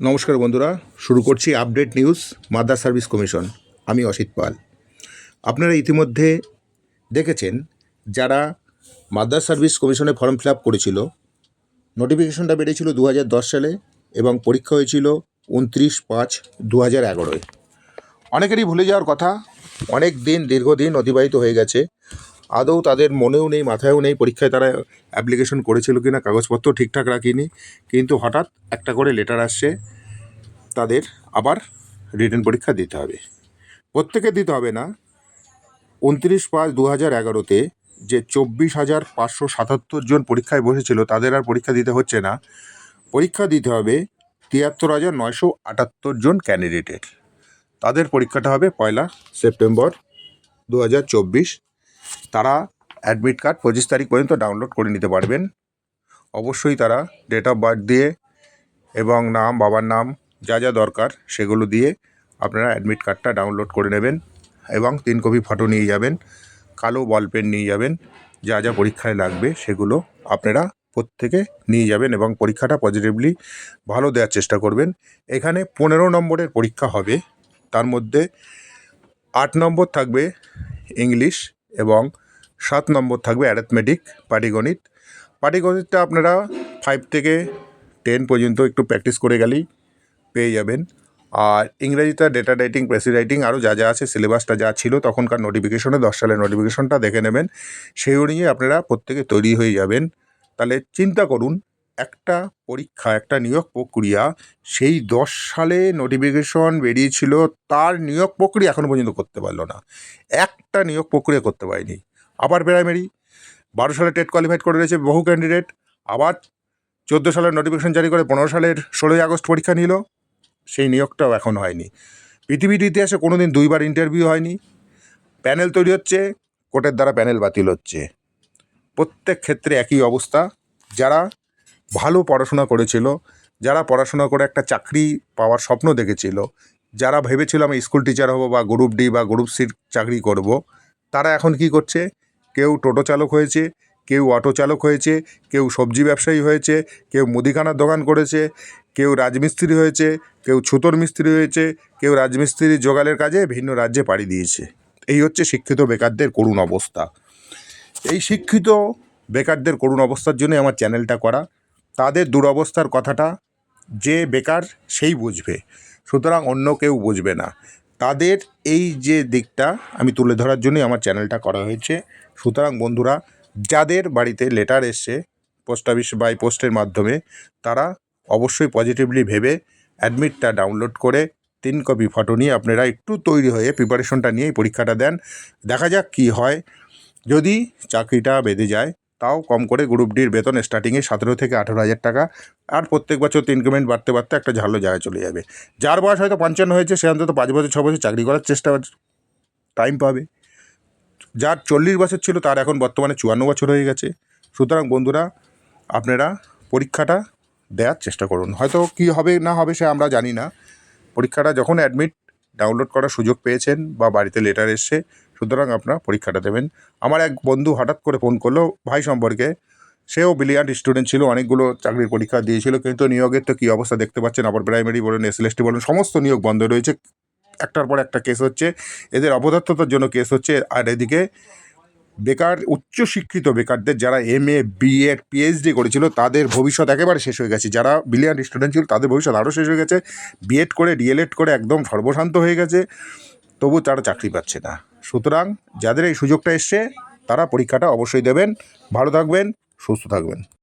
নমস্কার বন্ধুরা, শুরু করছি update news Madras service commission. আমি অসিত পাল। আপনারা ইতিমধ্যে দেখেছেন যারা মাদ্রাস সার্ভিস কমিশনে ফর্ম ফিল আপ করেছিল, নোটিফিকেশনটা বেরিয়েছিল 2010 সালে এবং পরীক্ষা হয়েছিল 29/5/2011। অনেকেরই ভুলে যাওয়ার কথা, অনেক দিন দীর্ঘদিন অতিবাহিত হয়ে গেছে। আদৌ তাদের মনেও নেই, মাথায়ও নেই পরীক্ষায় তারা অ্যাপ্লিকেশন করেছিল কিনা, কাগজপত্র ঠিকঠাক রাখিনি। কিন্তু হঠাৎ একটা করে লেটার আসছে, তাদের আবার রিটেন পরীক্ষা দিতে হবে। প্রত্যেকে দিতে হবে না। 29/5/2011 যে 24,577 জন পরীক্ষায় বসেছিল তাদের আর পরীক্ষা দিতে হচ্ছে না। পরীক্ষা দিতে হবে 73,978 জন ক্যান্ডিডেটের। তাদের পরীক্ষাটা হবে 1 সেপ্টেম্বর 2024। তারা অ্যাডমিট কার্ড 25 তারিখ পর্যন্ত ডাউনলোড করে নিতে পারবেন। অবশ্যই তারা ডেট অফ বার্থ দিয়ে এবং নাম, বাবার নাম, যা যা দরকার সেগুলো দিয়ে আপনারা অ্যাডমিট কার্ডটা ডাউনলোড করে নেবেন এবং 3 কপি ফটো নিয়ে যাবেন, কালো বলপেন নিয়ে যাবেন। যা যা পরীক্ষায় লাগবে সেগুলো আপনারা প্রত্যেকে নিয়ে যাবেন এবং পরীক্ষাটা পজিটিভলি ভালো দেওয়ার চেষ্টা করবেন। এখানে 15 নম্বরের পরীক্ষা হবে। তার মধ্যে 8 নম্বর থাকবে ইংলিশ এবং 7 নম্বর থাকবে অ্যারিথমেটিক, পাটিগণিত। পাটিগণিতটা আপনারা 5 থেকে 10 পর্যন্ত একটু প্র্যাকটিস করে গেলেই পেয়ে যাবেন। আর ইংরেজিতে ডেটা রাইটিং, প্রেসি রাইটিং, আরও যা যা আছে সিলেবাসটা যা ছিল তখনকার নোটিফিকেশনে 10 সালের নোটিফিকেশনটা দেখে নেবেন। সেই অনুযায়ী আপনারা প্রত্যেকে তৈরি হয়ে যাবেন। তাহলে চিন্তা করুন, একটা পরীক্ষা, একটা নিয়োগ প্রক্রিয়া, সেই 10 সালে নোটিফিকেশন বেরিয়েছিল, তার নিয়োগ প্রক্রিয়া এখনও পর্যন্ত করতে পারলো না। একটা নিয়োগ প্রক্রিয়া করতে পারেনি। আবার প্রাইমারি 12 সালে টেট কোয়ালিফাইড করে রয়েছে বহু ক্যান্ডিডেট। আবার 14 সালের নোটিফিকেশন জারি করে 15 সালের 16ই আগস্ট পরীক্ষা নিল, সেই নিয়োগটাও এখন হয়নি। পৃথিবীর ইতিহাসে কোনো দিন 2বার ইন্টারভিউ হয়নি। প্যানেল তৈরি হচ্ছে, কোর্টের দ্বারা প্যানেল বাতিল হচ্ছে। প্রত্যেক ক্ষেত্রে একই অবস্থা। যারা ভালো পড়াশোনা করেছিল, যারা পড়াশোনা করে একটা চাকরি পাওয়ার স্বপ্ন দেখেছিল, যারা ভেবেছিল আমি স্কুল টিচার হব বা গ্রুপ ডি বা গ্রুপ সির চাকরি করব, তারা এখন কি করছে? কেউ টোটো চালক হয়েছে, কেউ অটো চালক হয়েছে, কেউ সবজি ব্যবসায়ী হয়েছে, কেউ মুদিখানার দোকান করেছে, কেউ রাজমিস্ত্রি হয়েছে, কেউ ছুতোর মিস্ত্রি হয়েছে, কেউ রাজমিস্ত্রি জোগালের কাজে ভিন্ন রাজ্যে পাড়ি দিয়েছে। এই হচ্ছে শিক্ষিত বেকারদের করুণ অবস্থা। এই শিক্ষিত বেকারদের করুণ অবস্থার জন্য আমার চ্যানেলটা করা। তাদের দুরবস্থার কথাটা যে বেকার সেই বুঝবে, সুতরাং অন্য কেউ বুঝবে না। তাদের এই যে দিকটা আমি তুলে ধরার জন্যই আমার চ্যানেলটা করা হয়েছে। সুতরাং বন্ধুরা, যাদের বাড়িতে লেটার এসছে পোস্ট অফিস বাই পোস্টের মাধ্যমে, তারা অবশ্যই পজিটিভলি ভেবে অ্যাডমিটটা ডাউনলোড করে 3 কপি ফটো নিয়ে আপনারা একটু তৈরি হয়ে প্রিপারেশনটা নিয়েই পরীক্ষাটা দেন। দেখা যাক কী হয়। যদি চাকরিটা বেঁধে যায়, তাও কম করে গ্রুপ ডির বেতন স্টার্টিংয়ে 17 থেকে 18,000 টাকা, আর প্রত্যেক বছর ইনক্রিমেন্ট বাড়তে বাড়তে একটা ভালো জায়গায় চলে যাবে। যার বয়স হয়তো 55 হয়েছে, সে অন্তত 5 বছর 6 বছর চাকরি করার চেষ্টা টাইম পাবে। যার 40 বছর ছিল তার এখন বর্তমানে 54 বছর হয়ে গেছে। সুতরাং বন্ধুরা, আপনারা পরীক্ষাটা দেওয়ার চেষ্টা করুন। হয়তো কী হবে না হবে সে আমরা জানি না। পরীক্ষাটা যখন অ্যাডমিট ডাউনলোড করার সুযোগ পেয়েছেন বা বাড়িতে লেটার এসছে, সুতরাং আপনারা পরীক্ষাটা দেবেন। আমার এক বন্ধু হঠাৎ করে ফোন করলো ভাই সম্পর্কে। সেও ব্রিলিয়ান্ট স্টুডেন্ট ছিল, অনেকগুলো চাকরির পরীক্ষা দিয়েছিল, কিন্তু নিয়োগের তো কী অবস্থা দেখতে পাচ্ছেন। আবার প্রাইমারি বলুন, এসএলএসটি বলুন, সমস্ত নিয়োগ বন্ধ রয়েছে। একটার পর একটা কেস হচ্ছে, এদের অপদার্থতার জন্য কেস হচ্ছে। আর এদিকে বেকার, উচ্চশিক্ষিত বেকারদের যারা MA BEd PhD করেছিল তাদের ভবিষ্যৎ একেবারে শেষ হয়ে গেছে। যারা ব্রিলিয়ান্ট স্টুডেন্ট ছিল তাদের ভবিষ্যৎ আরও শেষ হয়ে গেছে। বিএড করে DLED করে একদম সর্বশান্ত হয়ে গেছে, তবু তারা চাকরি পাচ্ছে না। সুতরাং যাদের এই সুযোগটা এসছে তারা পরীক্ষাটা অবশ্যই দেবেন। ভালো থাকবেন, সুস্থ থাকবেন।